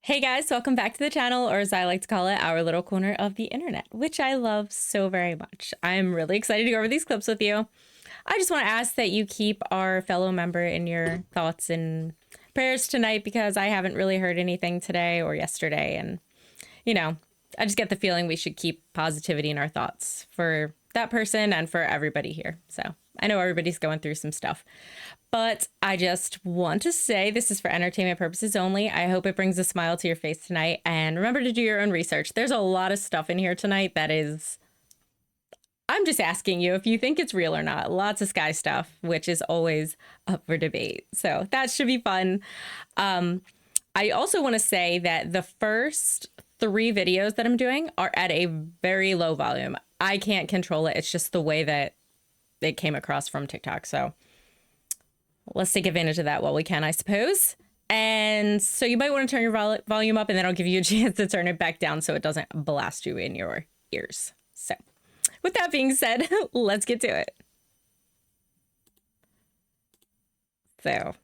Hey guys, welcome back to the channel, or as I like to call it, our little corner of the internet, which I love so very much. I'm really excited to go over these clips with you. I just want to ask that you keep our fellow member in your thoughts and prayers tonight because I haven't really heard anything today or yesterday. And, you know, I just get the feeling we should keep positivity in our thoughts for that person and for everybody here. So I know everybody's going through some stuff. But I just want to say this is for entertainment purposes only. I hope it brings a smile to your face tonight. And remember to do your own research. There's a lot of stuff in here tonight that is... I'm just asking you if you think it's real or not. Lots of sky stuff, which is always up for debate. So that should be fun. I also want to say that the first 3 videos that I'm doing are at a very low volume. I can't control it. It's just the way that it came across from TikTok. So let's take advantage of that while we can, I suppose. And so you might want to turn your volume up, and then I'll give you a chance to turn it back down so it doesn't blast you in your ears. So with that being said, let's get to it. So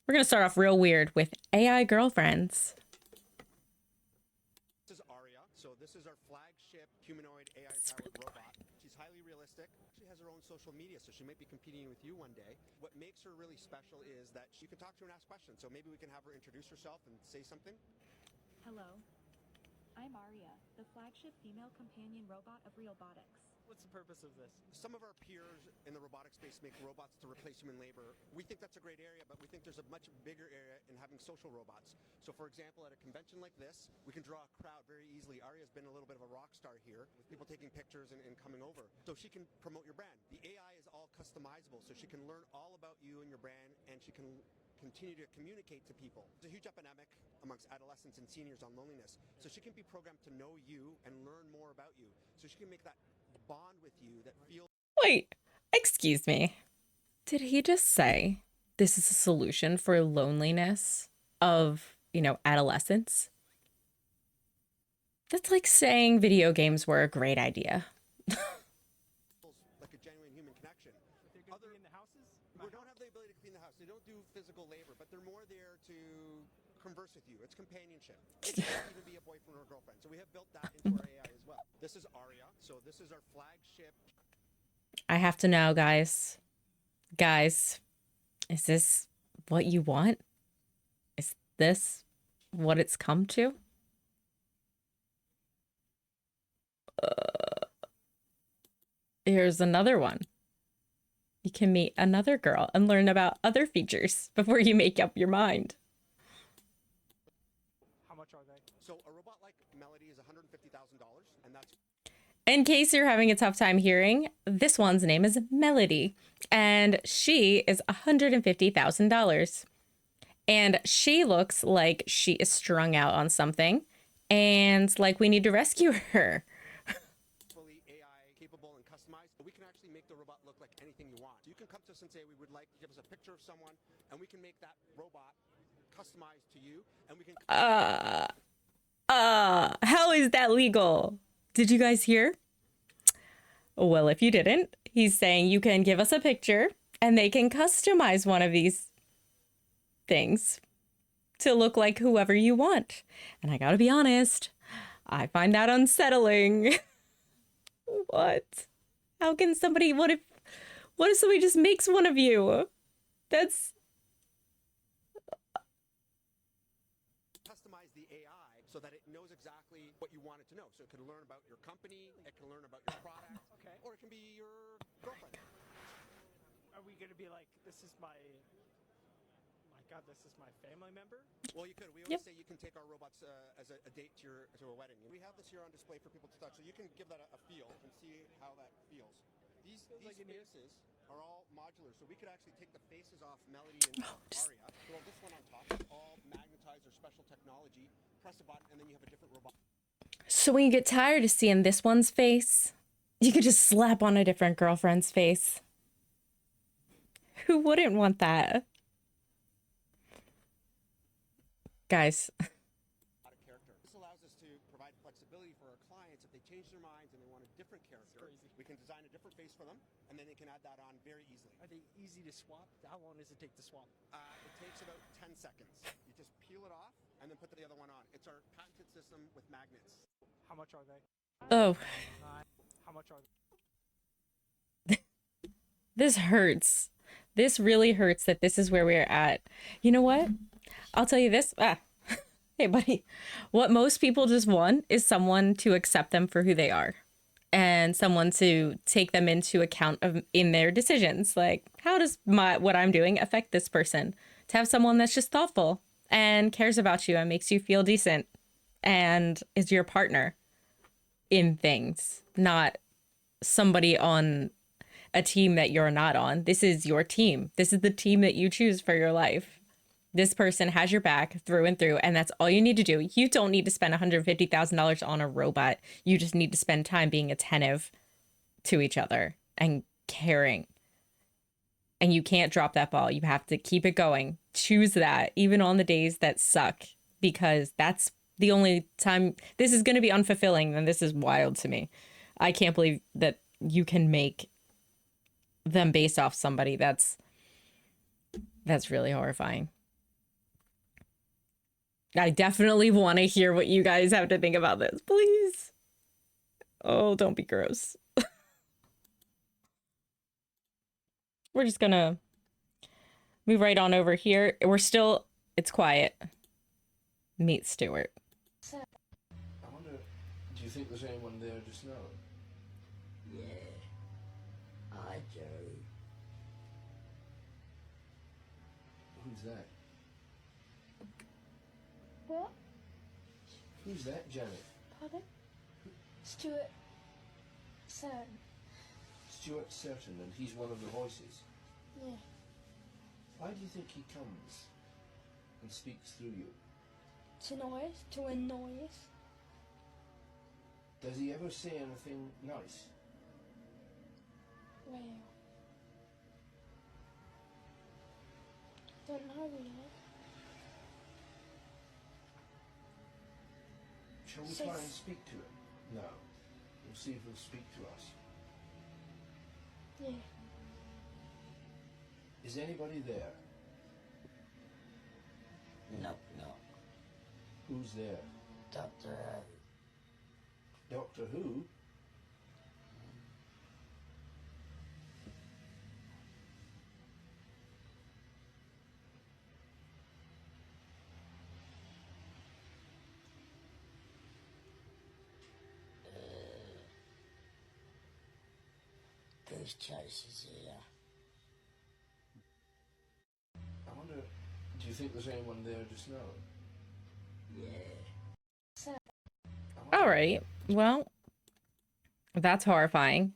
we're going to start off real weird with AI girlfriends. This is Aria. So this is our flagship humanoid AI-powered robot. She's highly realistic. She has her own social media, so she might be competing with you one day. What makes her really special is that you can talk to her and ask questions. So maybe we can have her introduce herself and say something. Hello, I'm Aria, the flagship female companion robot of Realbotix. What's the purpose of this? Some of our peers in the robotic space make robots to replace human labor. We think that's a great area, but we think there's a much bigger area in having social robots. So for example, at a convention like this, we can draw a crowd very easily. Aria's been a little bit of a rock star here, with people taking pictures and coming over. So she can promote your brand. The AI is all customizable, so she can learn all about you and your brand, and she can continue to communicate to people. There's a huge epidemic amongst adolescents and seniors on loneliness. So she can be programmed to know you and learn more about you. So she can make that bond with you that feels... Wait, excuse me. Did he just say this is a solution for loneliness of, adolescents? That's like saying video games were a great idea. like a genuine human connection. They're going to be in the houses? We don't have the ability to clean the house. They don't do physical labor, but they're more there to converse with you. It's companionship. It can even be a boyfriend or a girlfriend. So we have built that into our AI as well. This is Aria. So this is our flagship. I have to know, guys. Guys, is this what you want? Is this what it's come to? Here's another one. You can meet another girl and learn about other features before you make up your mind. How much are they? So a robot like Melody is $150,000, and that's... In case you're having a tough time hearing, this one's name is Melody, and she is $150,000. And she looks like she is strung out on something, and like we need to rescue her. fully AI capable and customized. We can actually make the robot look like anything you want. You can come to us and say we would like to give us a picture of someone, and we can make that robot customized to you, and we can... How is that legal? Did you guys hear? Well, if you didn't, he's saying you can give us a picture and they can customize one of these things to look like whoever you want. And I gotta be honest, I find that unsettling. What? How can somebody, what if somebody just makes one of you? That's... customize the AI so that it knows exactly what you want it to know. So it can learn about your company, it can learn about your product, Okay. or it can be your girlfriend. Are we going to be like, this is my God, this is my family member? Well, you could. We always Yep. say you can take our robots as a date to a wedding. We have this here on display for people to touch, so you can give that a feel and see how that feels. These like it is. faces are all modular, so we could actually take the faces off Melody and Aria, throw this one on top, it's all magnetized or special technology, press a button, and then you have a different robot. So when you get tired of seeing this one's face, you could just slap on a different girlfriend's face. Who wouldn't want that? Guys. Character. This allows us to provide flexibility for our clients if they change their minds and they want a different different character. We can design a different face for them, and then they can add that on very easily. Are they easy to swap? How long does it take to swap? It takes about 10 seconds. You just peel it off and then put the other one on. It's our patented system with magnets. How much are they? Oh, How much are they? this hurts. This really hurts that this is where we're at. You know what? I'll tell you this. Hey, buddy. What most people just want is someone to accept them for who they are and someone to take them into account in their decisions. Like, how does what I'm doing affect this person? To have someone that's just thoughtful and cares about you and makes you feel decent and is your partner in things, not somebody on a team that you're not on. This is your team. This is the team that you choose for your life. This person has your back through and through, and that's all you need to do. You don't need to spend $150,000 on a robot. You just need to spend time being attentive to each other and caring. And you can't drop that ball. You have to keep it going. Choose that, even on the days that suck, because that's the only time this is going to be unfulfilling. And this is wild to me. I can't believe that you can make them based off somebody. That's really horrifying. I definitely want to hear what you guys have to think about this, please. Oh, don't be gross. We're just gonna move right on over here. It's quiet. Meet Stuart. I wonder, do you think there's anyone there just now? Yeah, I do. Who's that? What? Who's that, Janet? Pardon? Stuart. Certain. Stuart Certain, and he's one of the voices. Yeah. Why do you think he comes and speaks through you? To noise. To win noise. Does he ever say anything nice? Well. Don't know really. Shall we try and speak to him? No. We'll see if he'll speak to us. Yeah. Is anybody there? No. Who's there? Doctor Doctor Who? Goose Chaser's here. I wonder, do you think there's anyone there just now? Yeah. All right. Well, that's horrifying.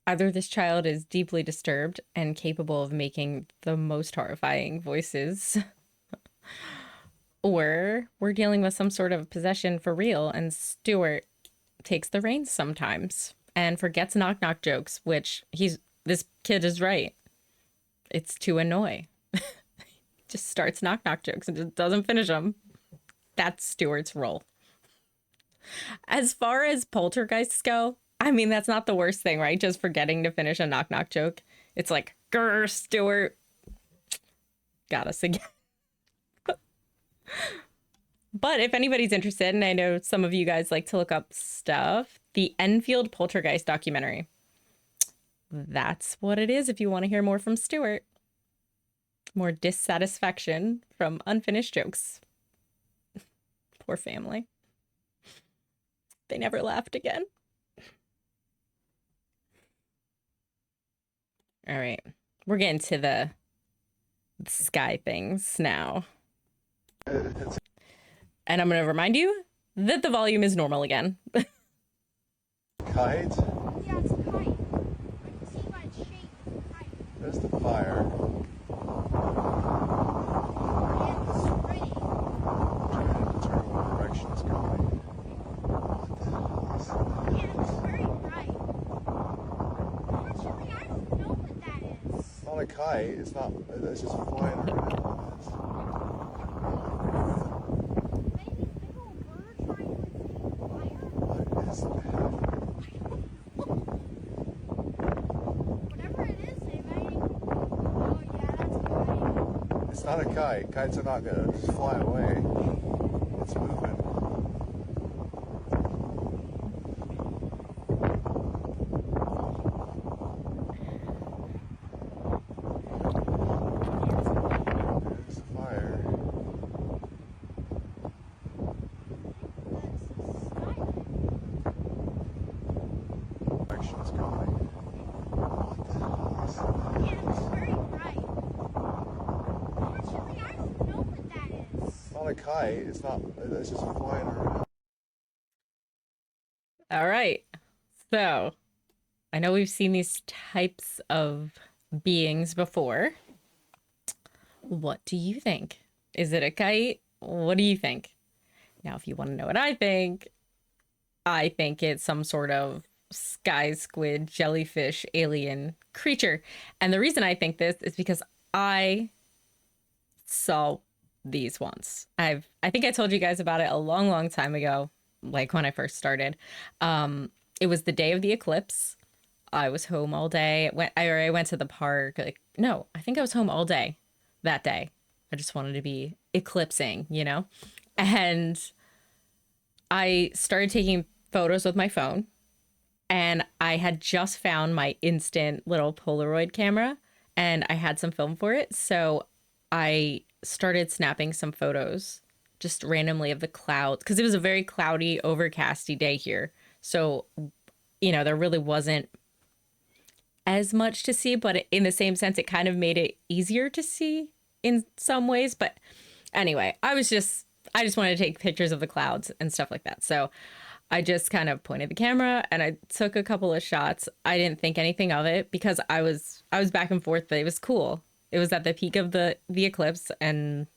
Either this child is deeply disturbed and capable of making the most horrifying voices, or we're dealing with some sort of possession for real, and Stuart takes the reins sometimes and forgets knock-knock jokes, which this kid is right. It's to annoy. Just starts knock-knock jokes and just doesn't finish them. That's Stuart's role. As far as poltergeists go, I mean, that's not the worst thing, right? Just forgetting to finish a knock-knock joke. It's like, grr, Stuart. Got us again. But if anybody's interested, and I know some of you guys like to look up stuff, the Enfield Poltergeist documentary. That's what it is if you want to hear more from Stuart. More dissatisfaction from unfinished jokes. Poor family. They never laughed again. All right. We're getting to the sky things now. And I'm going to remind you that the volume is normal again. Kite? Yeah, it's a kite. I can see by its shape. It's a kite. There's the fire. And it's pretty. Trying to determine what direction it's going. And it's very bright. Actually, I don't know what that is. It's not a kite. It's not. It's just flying around. Maybe a big old bird trying to escape fire? What is happening? not a kite. Kites are not gonna just fly away. It's moving. There's the fire. Action's coming. What the hell is that? Yeah, it's very bright. Actually, I don't know what that is. It's not a kite. It's not. It's just flying around. All right. So I know we've seen these types of beings before. What do you think? Is it a kite? What do you think? Now, if you want to know what I think it's some sort of sky squid, jellyfish, alien creature. And the reason I think this is because I saw these once. I think I told you guys about it a long, long time ago, like when I first started. It was the day of the eclipse. I was home all day. I went to the park. Like, no, I think I was home all day that day. I just wanted to be eclipsing, you know? And I started taking photos with my phone. And I had just found my instant little Polaroid camera. And I had some film for it. So I started snapping some photos just randomly of the clouds. Because it was a very cloudy, overcasty day here. So, you know, there really wasn't as much to see, but in the same sense, it kind of made it easier to see in some ways. But anyway, I just wanted to take pictures of the clouds and stuff like that. So I just kind of pointed the camera and I took a couple of shots. I didn't think anything of it because I was back and forth, but it was cool. It was at the peak of the eclipse, and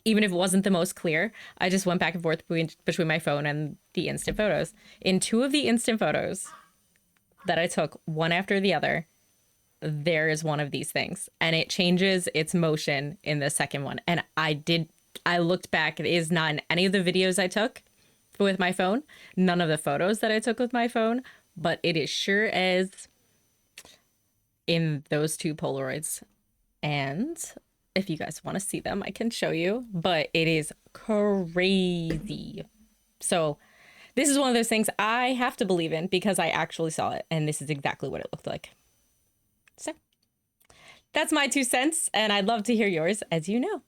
even if it wasn't the most clear, I just went back and forth between my phone and the instant photos. In two of the instant photos that I took, one after the other, there is one of these things, and it changes its motion in the second one. And I looked back, it is not in any of the videos I took with my phone, none of the photos that I took with my phone, but it is sure as in those two Polaroids. And if you guys want to see them, I can show you, but it is crazy. So this is one of those things I have to believe in because I actually saw it, and this is exactly what it looked like. So that's my 2 cents, and I'd love to hear yours, as you know.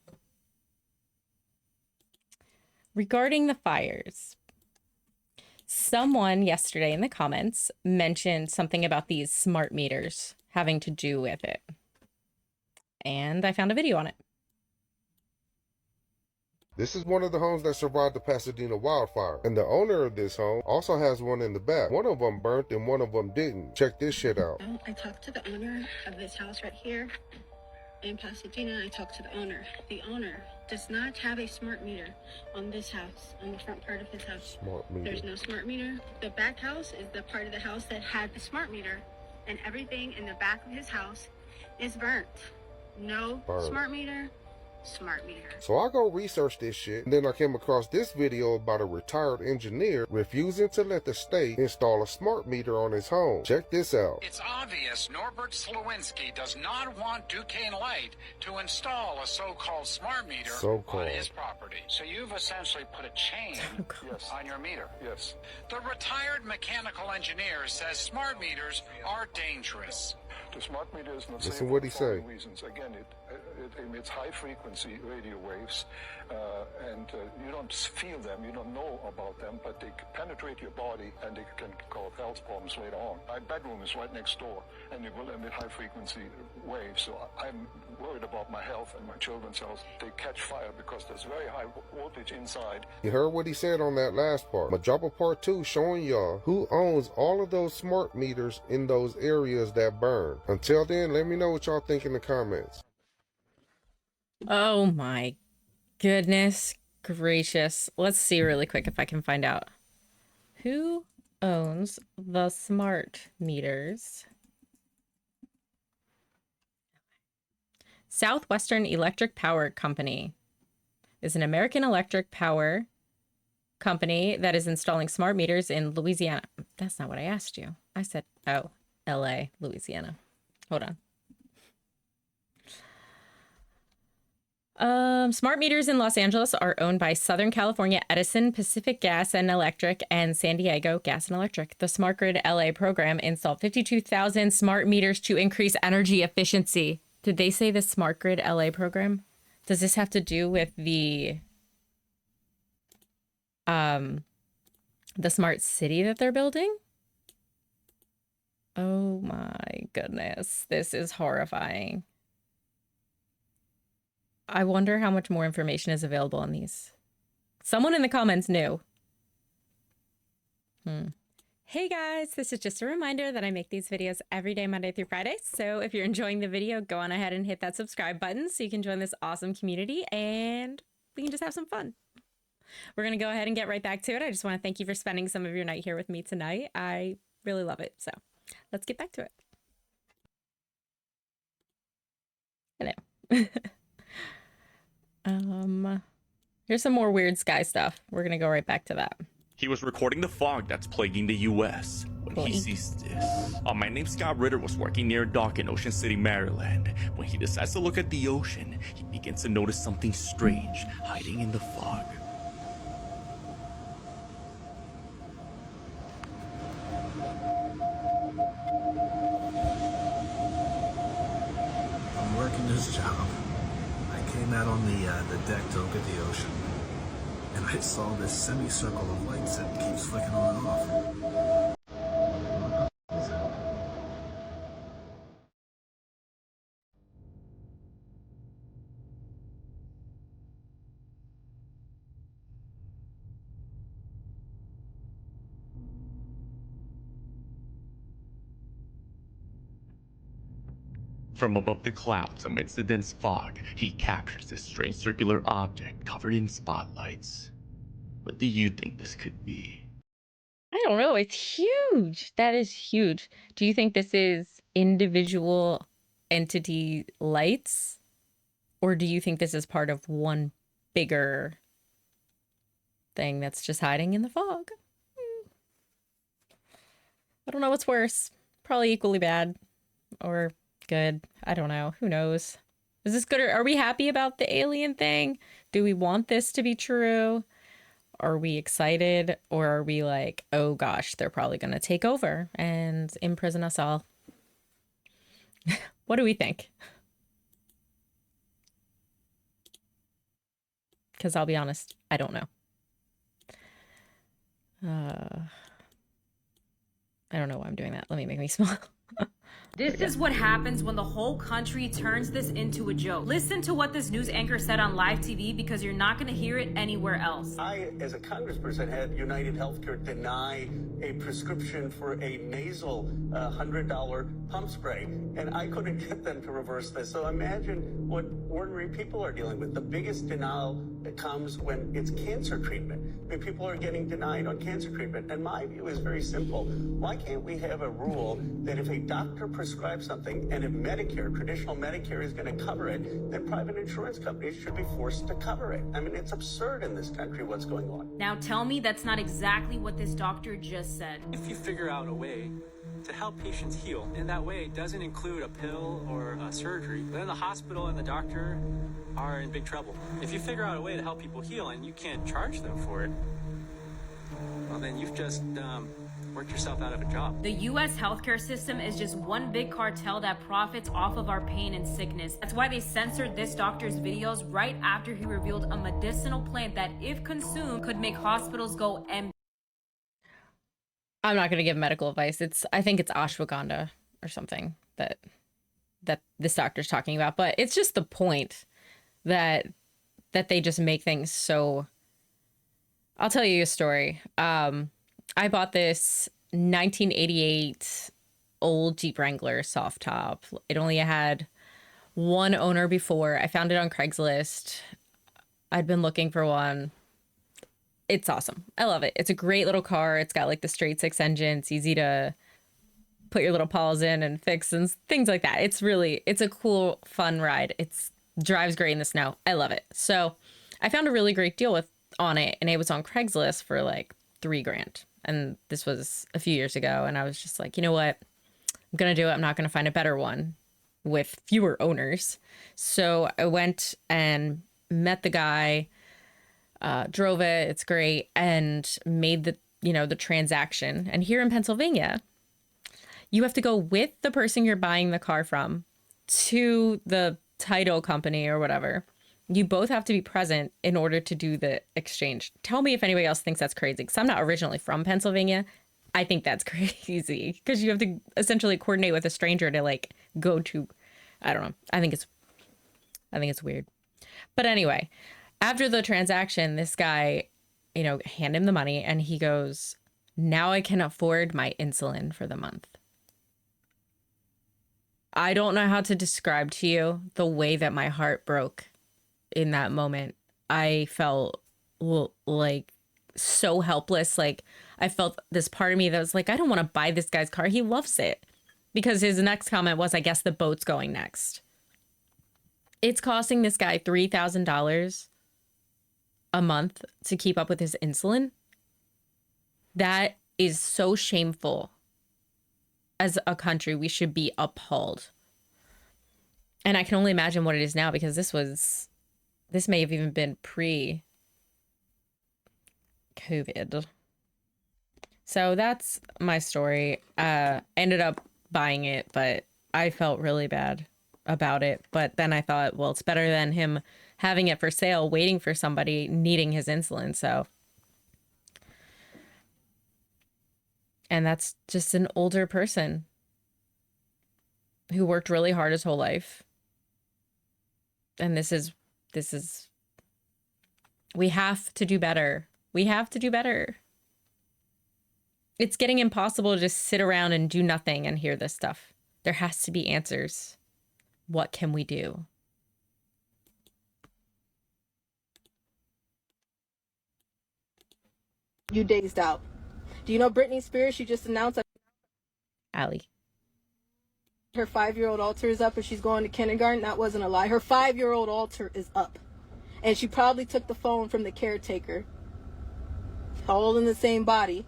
Regarding the fires, someone yesterday in the comments mentioned something about these smart meters having to do with it. And I found a video on it. This is one of the homes that survived the Pasadena wildfire, and the owner of this home also has one in the back. One of them burnt and one of them didn't. Check this shit out. I talked to the owner of this house right here in Pasadena. I talked to the owner. The owner does not have a smart meter on this house, on the front part of his house. Smart meter. There's no smart meter. The back house is the part of the house that had the smart meter, and everything in the back of his house is burnt. No smart meter. Smart meter. So I go research this shit, and then I came across this video about a retired engineer refusing to let the state install a smart meter on his home. Check this out. It's obvious Norbert Slowinski does not want Duquesne Light to install a so-called smart meter on his property. So you've essentially put a chain on your meter. Yes. The retired mechanical engineer says smart meters are dangerous. The smart meter is not Listen safe what for he the say. following reasons. Again, it emits high-frequency radio waves, and you don't feel them, you don't know about them, but they penetrate your body and they can cause health problems later on. My bedroom is right next door, and it will emit high-frequency waves, so I'm worried about my health and my children's health. They catch fire because there's very high voltage inside. You heard what he said on that last part. I'm gonna drop a part 2 showing y'all who owns all of those smart meters in those areas that burn. Until then, let me know what y'all think in the comments. Oh my goodness gracious. Let's see really quick if I can find out. Who owns the smart meters? Southwestern Electric Power Company is an American electric power company that is installing smart meters in Louisiana. That's not what I asked you. I said, oh, LA, Louisiana. Hold on. Smart meters in Los Angeles are owned by Southern California Edison, Pacific Gas and Electric, and San Diego Gas and Electric. The Smart Grid LA program installed 52,000 smart meters to increase energy efficiency. Did they say the Smart Grid LA program? Does this have to do with the smart city that they're building? Oh my goodness. This is horrifying. I wonder how much more information is available on these. Someone in the comments knew. Hey guys, this is just a reminder that I make these videos every day, Monday through Friday. So if you're enjoying the video, go on ahead and hit that subscribe button so you can join this awesome community and we can just have some fun. We're going to go ahead and get right back to it. I just want to thank you for spending some of your night here with me tonight. I really love it. So let's get back to it. Hello. Here's some more weird sky stuff. We're gonna go right back to that. He was recording the fog that's plaguing the U.S. when he sees this. My name's Scott Ritter was working near a dock in Ocean City, Maryland. When he decides to look at the ocean, he begins to notice something strange hiding in the fog. I'm working this job. I came out on the deck to look at the ocean, and I saw this semicircle of lights that keeps flicking on and off. From above the clouds amidst the dense fog, he captures this strange circular object covered in spotlights. What do you think this could be? I don't know. It's huge. That is huge. Do you think this is individual entity lights? Or do you think this is part of one bigger thing that's just hiding in the fog? I don't know what's worse. Probably equally bad. Or good. I don't know. Who knows? Is this good? Or are we happy about the alien thing? Do we want this to be true? Are we excited? Or are we like, oh gosh, they're probably going to take over and imprison us all? What do we think? Because I'll be honest, I don't know. I don't know why I'm doing that. Let me make me smile. This is what happens when the whole country turns this into a joke. Listen to what this news anchor said on live TV because you're not going to hear it anywhere else. I, as a congressperson, had United Healthcare deny a prescription for a nasal $100 pump spray, and I couldn't get them to reverse this. So imagine what ordinary people are dealing with. The biggest denial that comes when it's cancer treatment. When people are getting denied on cancer treatment. And my view is very simple. Why can't we have a rule that if a doctor prescribes something and if Medicare, traditional Medicare, is going to cover it, then private insurance companies should be forced to cover it? I mean, it's absurd in this country what's going on. Now tell me that's not exactly what this doctor just said. If you figure out a way to help patients heal, and that way doesn't include a pill or a surgery, then the hospital and the doctor are in big trouble. If you figure out a way to help people heal and you can't charge them for it, well, then you've just worked yourself out of a job. The U.S. healthcare system is just one big cartel that profits off of our pain and sickness. That's why they censored this doctor's videos right after he revealed a medicinal plant that, if consumed, could make hospitals go empty. I'm not going to give medical advice. I think it's ashwagandha or something that this doctor's talking about, but it's just the point that they just make things so. I'll tell you a story. I bought this 1988 old Jeep Wrangler soft top. It only had one owner before. I found it on Craigslist. I'd been looking for one. It's awesome. I love it. It's a great little car. It's got like the straight six engine. It's easy to put your little paws in and fix and things like that. It's a cool, fun ride. It's drives great in the snow. I love it. So I found a really great deal on it, and it was on Craigslist for like $3,000. And this was a few years ago. And I was just like, you know what? I'm going to do it. I'm not going to find a better one with fewer owners. So I went and met the guy, drove it, it's great, and made the, you know, the transaction. And here in Pennsylvania, you have to go with the person you're buying the car from to the title company or whatever. You both have to be present in order to do the exchange. Tell me if anybody else thinks that's crazy, because I'm not originally from Pennsylvania. I think that's crazy because you have to essentially coordinate with a stranger to like go to, I don't know. I think it's weird. But anyway, after the transaction, this guy, you know, hand him the money and he goes, now I can afford my insulin for the month. I don't know how to describe to you the way that my heart broke in that moment. I felt like so helpless. Like I felt this part of me that was like, I don't want to buy this guy's car. He loves it. Because his next comment was, I guess the boat's going next. It's costing this guy $3,000 a month to keep up with his insulin. That is so shameful. As a country, we should be appalled. And I can only imagine what it is now, because this may have even been pre-COVID. So that's my story. Ended up buying it, but I felt really bad about it. But then I thought, well, it's better than him having it for sale, waiting for somebody needing his insulin. So, and that's just an older person who worked really hard his whole life. And this is, we have to do better. We have to do better. It's getting impossible to just sit around and do nothing and hear this stuff. There has to be answers. What can we do? You dazed out. Do you know Britney Spears? She just announced Allie. Her 5-year-old altar is up and she's going to kindergarten. That wasn't a lie. Her 5-year-old altar is up. And she probably took the phone from the caretaker. All in the same body.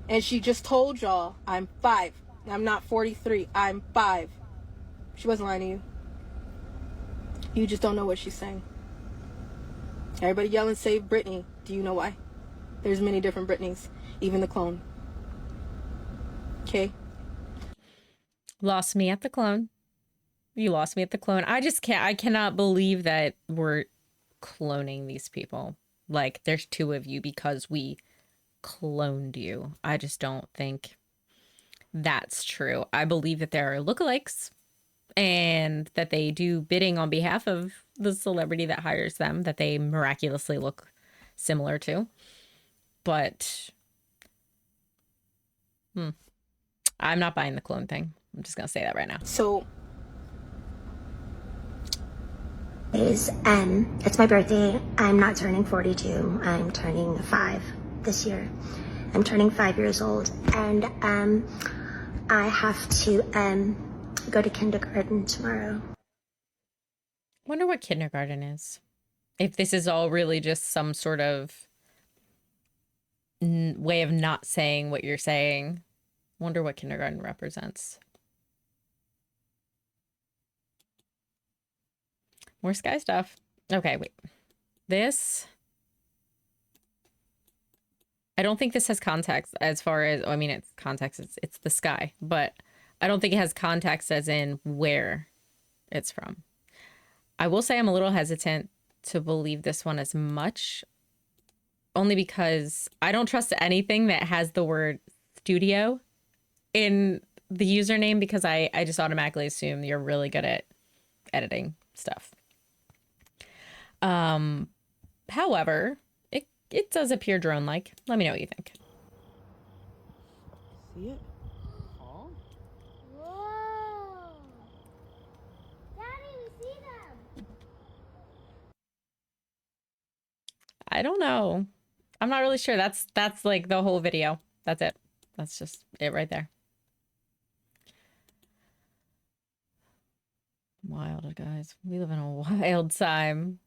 And she just told y'all, I'm 5. I'm not 43. I'm 5. She wasn't lying to you. You just don't know what she's saying. Everybody yelling, save Britney. Do you know why? There's many different Britneys. Even the clone. Okay? Lost me at the clone. You lost me at the clone. I cannot believe that we're cloning these people. Like, there's 2 of you because we cloned you. I just don't think that's true. I believe that there are lookalikes and that they do bidding on behalf of the celebrity that hires them that they miraculously look similar to. But I'm not buying the clone thing. I'm just gonna say that right now. So it's my birthday. I'm not turning 42. I'm turning 5 this year. I'm turning 5 years old, and I have to go to kindergarten tomorrow. Wonder what kindergarten is. If this is all really just some sort of way of not saying what you're saying. Wonder what kindergarten represents. More sky stuff. Okay, wait. This, I don't think this has context as far as, I mean, it's context, it's the sky, but I don't think it has context as in where it's from. I will say I'm a little hesitant to believe this one as much, only because I don't trust anything that has the word studio in the username, because I just automatically assume you're really good at editing stuff. However, it does appear drone-like. Let me know what you think. see it? Whoa! Daddy, we see them! I don't know. I'm not really sure. That's like the whole video. That's it. That's just it right there. Wild, guys. We live in a wild time.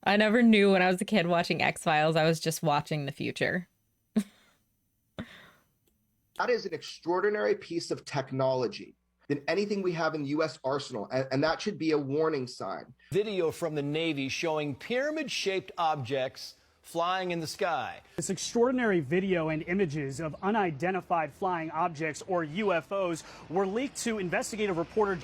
I never knew when I was a kid watching XFiles, I was just watching the future. That is an extraordinary piece of technology, than anything we have in the U.S. arsenal, and that should be a warning sign. Video from the Navy showing pyramid-shaped objects flying in the sky. This extraordinary video and images of unidentified flying objects, or UFOs, were leaked to investigative reporter.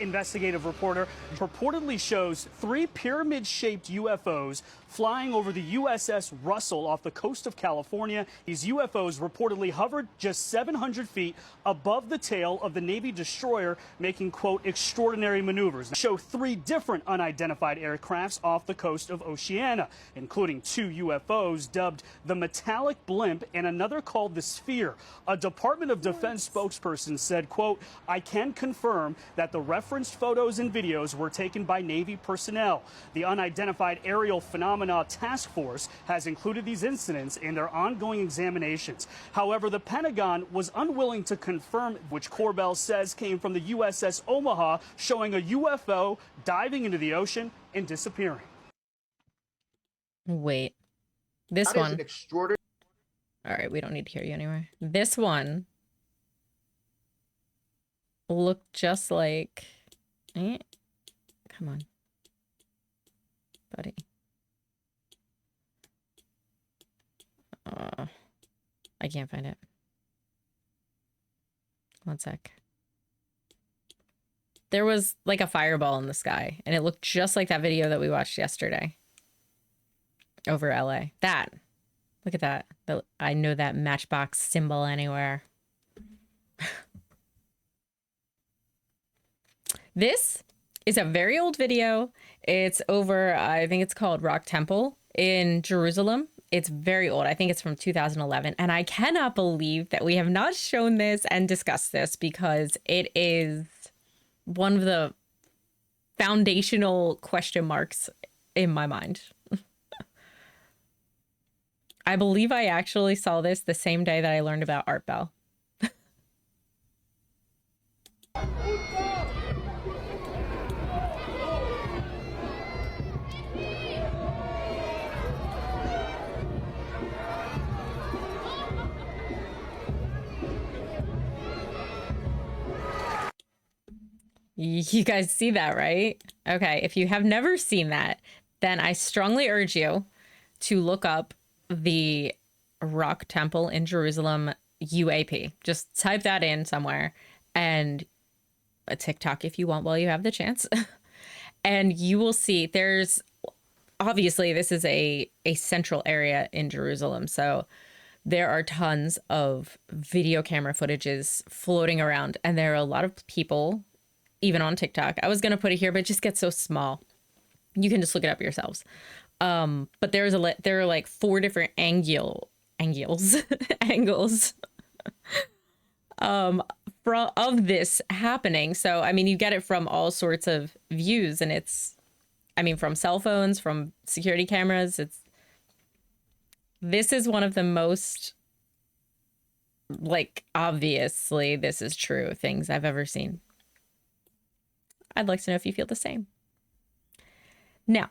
Purportedly shows 3 pyramid-shaped UFOs flying over the USS Russell off the coast of California. These UFOs reportedly hovered just 700 feet above the tail of the Navy destroyer, making, quote, extraordinary maneuvers. Show 3 different unidentified aircrafts off the coast of Oceania, including 2 UFOs dubbed the Metallic Blimp and another called the Sphere. A Department of Defense spokesperson said, quote, I can confirm that the referenced photos and videos were taken by Navy personnel. The Unidentified Aerial Phenomena Task Force has included these incidents in their ongoing examinations. However, the Pentagon was unwilling to confirm, which Corbell says came from the USS Omaha, showing a UFO diving into the ocean and disappearing. Wait. This That is one. an extraordinary. All right, we don't need to hear you anywhere. This one looked just like... Come on. Buddy. I can't find it. One sec. There was like a fireball in the sky, and it looked just like that video that we watched yesterday over LA. That. Look at that. I know that matchbox symbol anywhere. This is a very old video. It's over, I think it's called Rock Temple in Jerusalem. It's very old. I think it's from 2011. And I cannot believe that we have not shown this and discussed this, because it is one of the foundational question marks in my mind. I believe I actually saw this the same day that I learned about Art Bell. You guys see that, right? Okay, if you have never seen that, then I strongly urge you to look up the Rock Temple in Jerusalem UAP. Just type that in somewhere, and a TikTok if you want while you have the chance. And you will see there's, obviously this is a central area in Jerusalem, so there are tons of video camera footages floating around, and there are a lot of people, even on TikTok. I was going to put it here, but it just gets so small. You can just look it up yourselves. But there are like 4 different angles of this happening. So, I mean, you get it from all sorts of views, and it's, I mean, from cell phones, from security cameras. This is one of the most, like, obviously this is true things I've ever seen. I'd like to know if you feel the same. Now,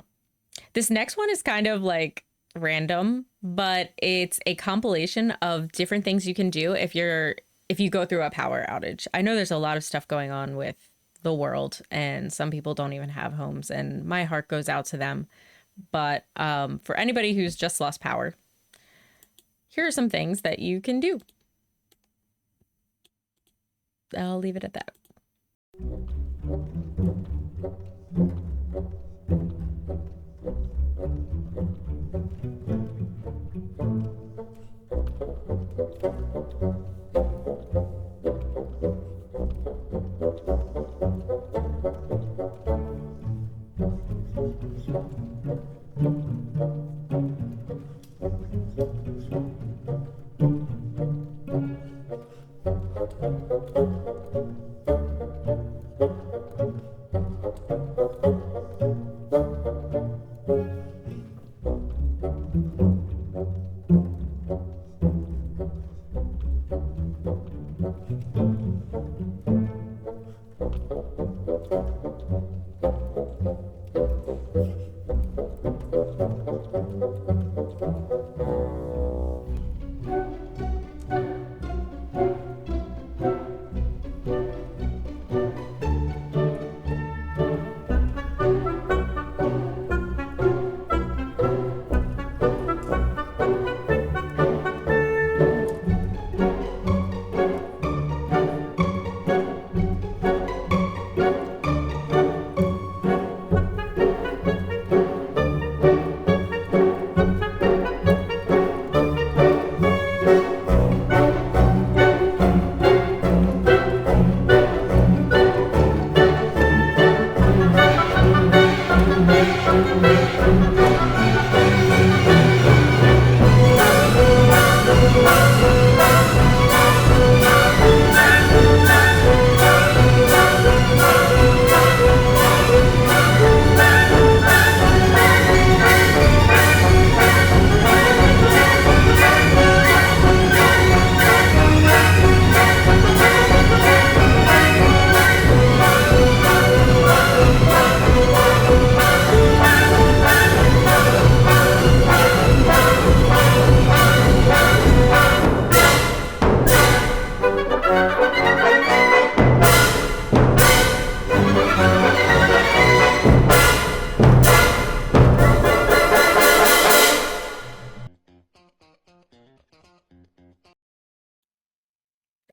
this next one is kind of like random, but it's a compilation of different things you can do if you go through a power outage. I know there's a lot of stuff going on with the world, and some people don't even have homes, and my heart goes out to them. But for anybody who's just lost power, here are some things that you can do. I'll leave it at that.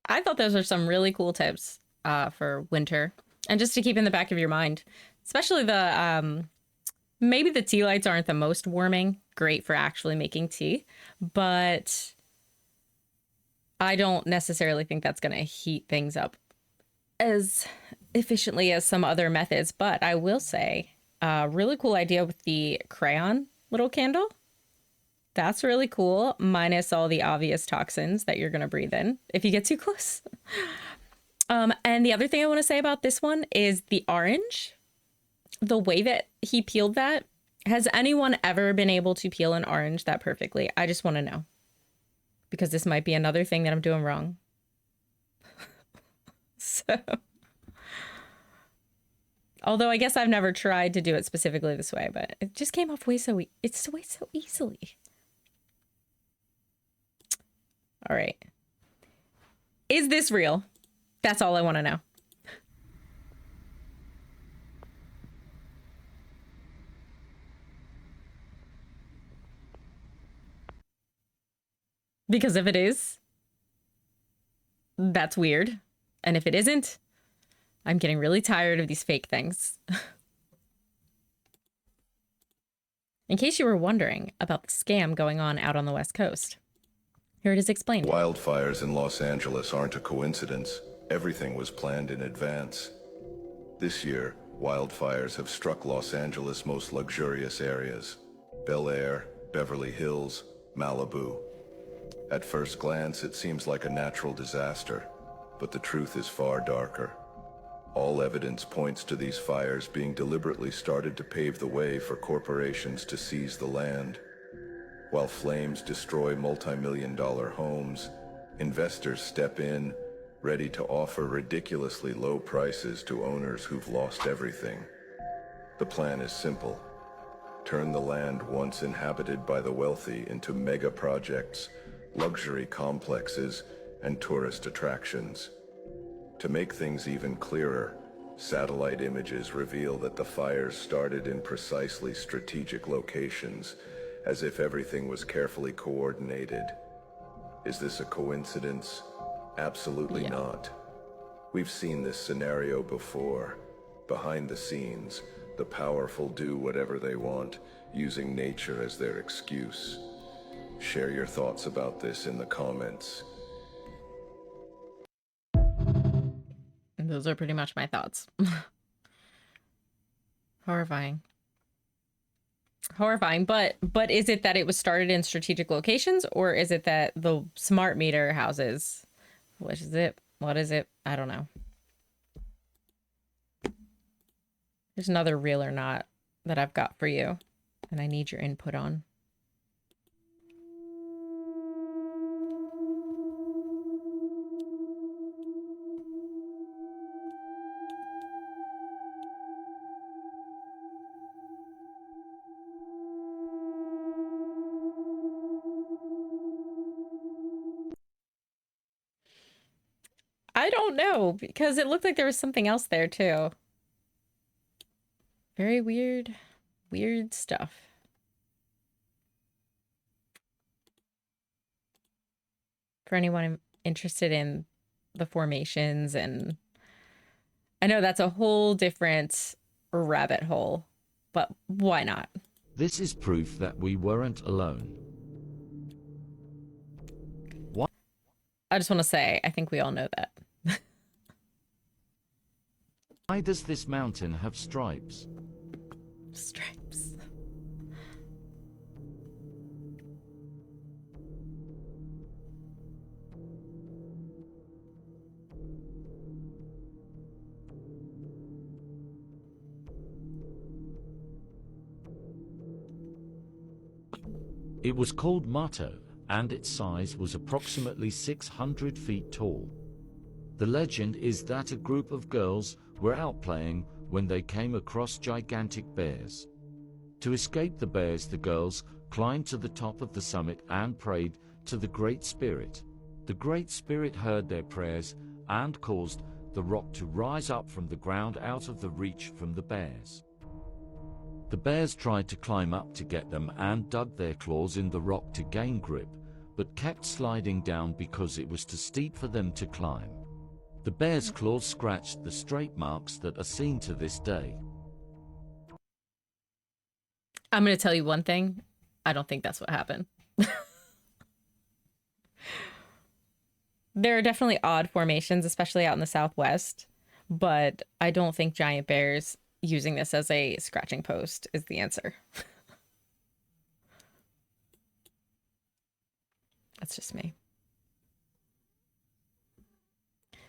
I thought those are some really cool tips for winter, and just to keep in the back of your mind, especially the maybe the tea lights aren't the most warming, great for actually making tea, but I don't necessarily think that's going to heat things up as efficiently as some other methods. But I will say, really cool idea with the crayon little candle. That's really cool, minus all the obvious toxins that you're going to breathe in if you get too close. And the other thing I want to say about this one is the orange. The way that he peeled that. Has anyone ever been able to peel an orange that perfectly? I just want to know. Because this might be another thing that I'm doing wrong. So, although I guess I've never tried to do it specifically this way, but it just came off way so easily. All right. Is this real? That's all I want to know. Because if it is, that's weird. And if it isn't, I'm getting really tired of these fake things. In case you were wondering about the scam going on out on the West Coast, here it is explained. Wildfires in Los Angeles aren't a coincidence. Everything was planned in advance. This year, wildfires have struck Los Angeles' most luxurious areas: Bel Air, Beverly Hills, Malibu. At first glance, it seems like a natural disaster, but the truth is far darker. All evidence points to these fires being deliberately started to pave the way for corporations to seize the land. While flames destroy multi-million-dollar homes, investors step in, ready to offer ridiculously low prices to owners who've lost everything. The plan is simple. Turn the land once inhabited by the wealthy into mega projects, luxury complexes, and tourist attractions. To make things even clearer, satellite images reveal that the fires started in precisely strategic locations, as if everything was carefully coordinated. Is this a coincidence? Absolutely not. We've seen this scenario before. Behind the scenes, the powerful do whatever they want, using nature as their excuse. Share your thoughts about this in the comments. And those are pretty much my thoughts. Horrifying. Horrifying, but is it that it was started in strategic locations, or is it that the smart meter houses? What is it? What is it? I don't know. There's another real or not that I've got for you, and I need your input on. I don't know, because it looked like there was something else there too. Very weird, weird stuff. For anyone interested in the formations, and I know that's a whole different rabbit hole, but why not? This is proof that we weren't alone. What? I just want to say, I think we all know that. Why does this mountain have stripes? Stripes. It was called Mato, and its size was approximately 600 feet tall. The legend is that a group of girls were out playing when they came across gigantic bears. To escape the bears, the girls climbed to the top of the summit and prayed to the Great Spirit. The Great Spirit heard their prayers and caused the rock to rise up from the ground out of the reach from the bears. The bears tried to climb up to get them and dug their claws in the rock to gain grip, but kept sliding down because it was too steep for them to climb. The bear's claws scratched the straight marks that are seen to this day. I'm going to tell you one thing. I don't think that's what happened. There are definitely odd formations, especially out in the Southwest, but I don't think giant bears using this as a scratching post is the answer. That's just me.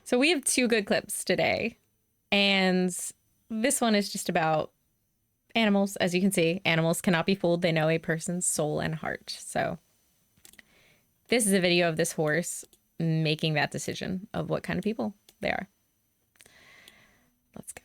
So we have 2 good clips today, and this one is just about animals. As you can see, animals cannot be fooled. They know a person's soul and heart. So this is a video of this horse making that decision of what kind of people they are. Let's go.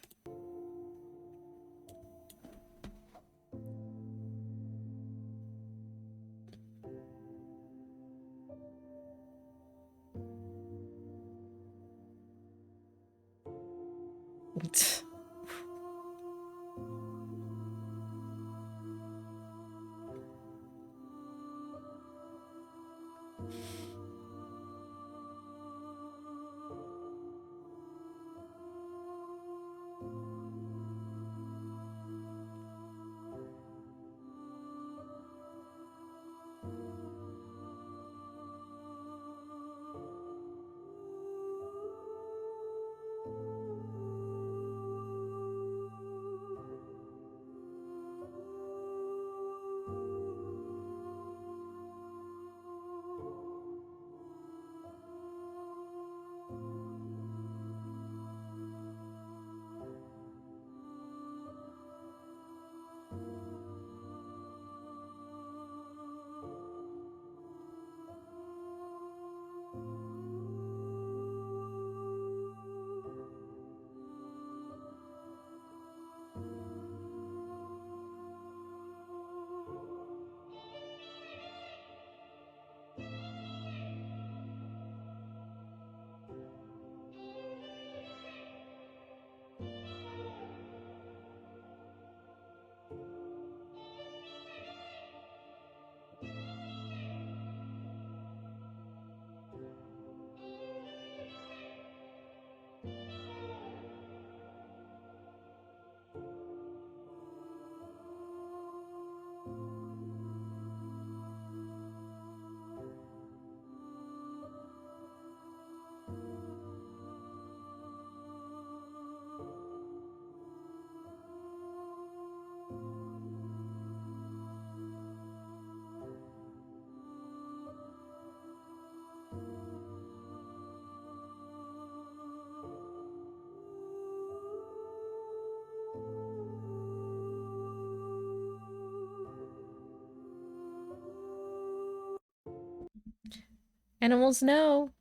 Animals know.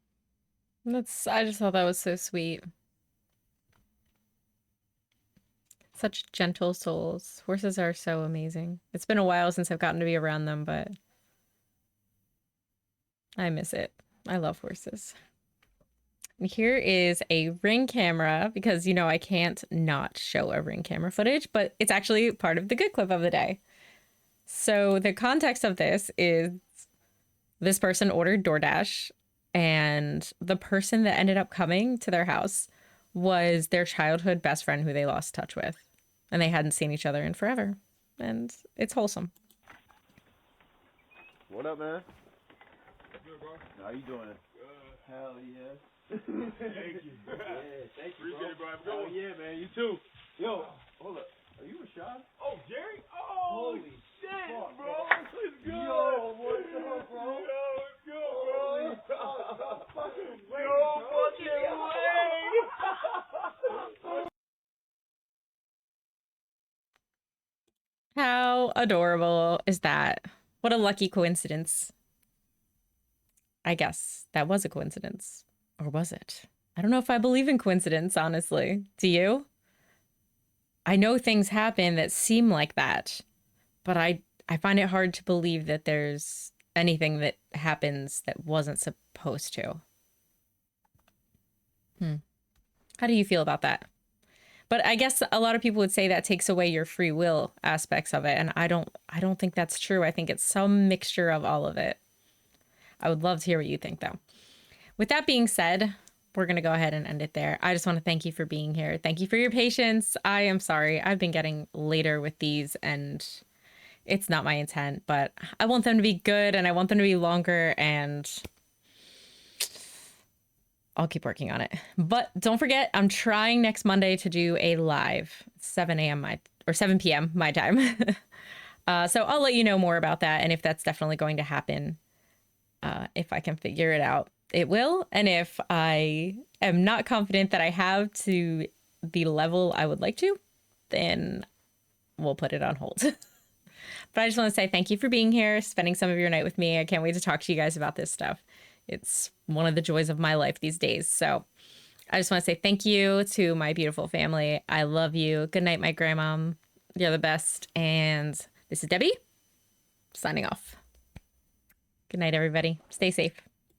I just thought that was so sweet. Such gentle souls. Horses are so amazing. It's been a while since I've gotten to be around them, but I miss it. I love horses. And here is a Ring camera, because, you know, I can't not show a Ring camera footage, but it's actually part of the good clip of the day. So the context of this is this person ordered DoorDash, and the person that ended up coming to their house was their childhood best friend who they lost touch with. And they hadn't seen each other in forever. And it's wholesome. What up, man? Good, bro. How you doing? Good. Hell yes. Thank you. Yeah, thank you, appreciate it, bro. Oh, yeah, man. You too. Yo, hold up. Are you Rashad? Oh, Jerry? Oh, holy shit, fuck, bro. Let's go. Yo, what's up, bro? Yo, let's go, bro. No fucking way. No fucking way. How adorable is that? What a lucky coincidence. I guess that was a coincidence. Or was it? I don't know if I believe in coincidence, honestly. Do you? I know things happen that seem like that, but I find it hard to believe that there's anything that happens that wasn't supposed to. How do you feel about that? But I guess a lot of people would say that takes away your free will aspects of it, and I don't think that's true. I think it's some mixture of all of it. I would love to hear what you think, though. With that being said, we're going to go ahead and end it there. I just want to thank you for being here. Thank you for your patience. I am sorry. I've been getting later with these, and it's not my intent, but I want them to be good, and I want them to be longer, and I'll keep working on it. But don't forget, I'm trying next Monday to do a live 7 a.m. or 7 p.m. my time. So I'll let you know more about that, and if that's definitely going to happen. If I can figure it out, it will. And if I am not confident that I have to the level I would like to, then we'll put it on hold. But I just want to say thank you for being here, spending some of your night with me. I can't wait to talk to you guys about this stuff. It's one of the joys of my life these days. So I just want to say thank you to my beautiful family. I love you. Good night, my grandma. You're the best. And this is Debbie signing off. Good night, everybody. Stay safe.